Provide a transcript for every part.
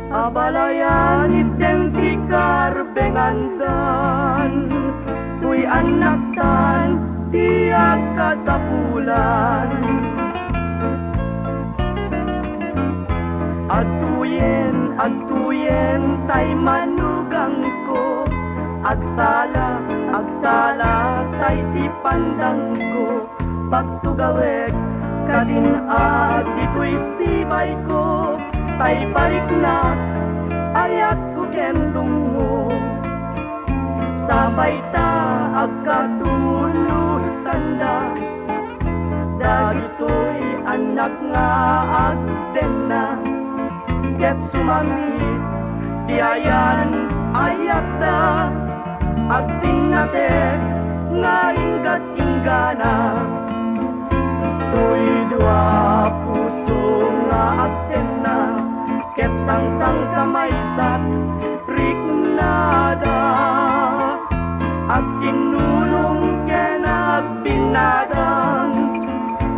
Abalayan identikar bengandan, tuy anak tan tiyak kasapulan. Agtuyen tay manugang ko, agsala tay ti pandang ko, pagtugawek kadin dito'y sibay ko, tay balik na ayat ko kendong mo. Sabay ta agkatulusan da, dagito'y anak nga agden na, ket sumangit di ayan ayat da, agtinate nga inggat inggana. Tuy dua puso nga agden na, ket sang kamaysat riknada, agkinulong ken agbinadang,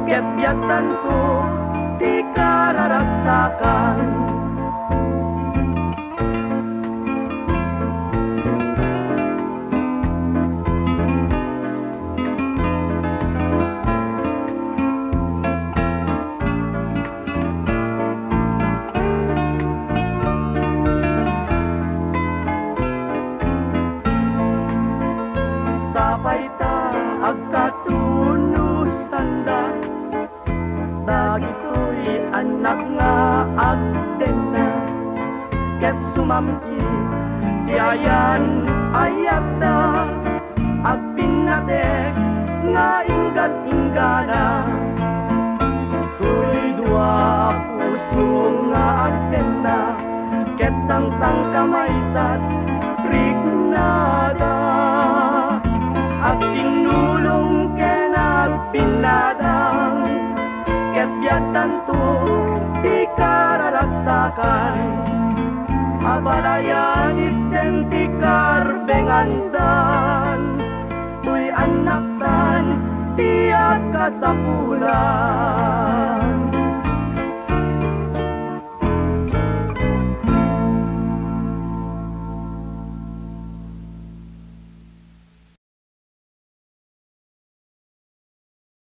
ket biatan ko di kararagsakan. Sabay ta agkatunusan da, dagito'y anak nga agden na, ket sumamki di ayan ayat da, agpinatek nga inggat inggana. Tuy dua puso nga agden na, ket sang kamaysat rignada, agtinulong ken agpinadang, ket biatan to di kararagsakan. Abalayan identikar bengandan, tuy anak tan tiyak kasapulan.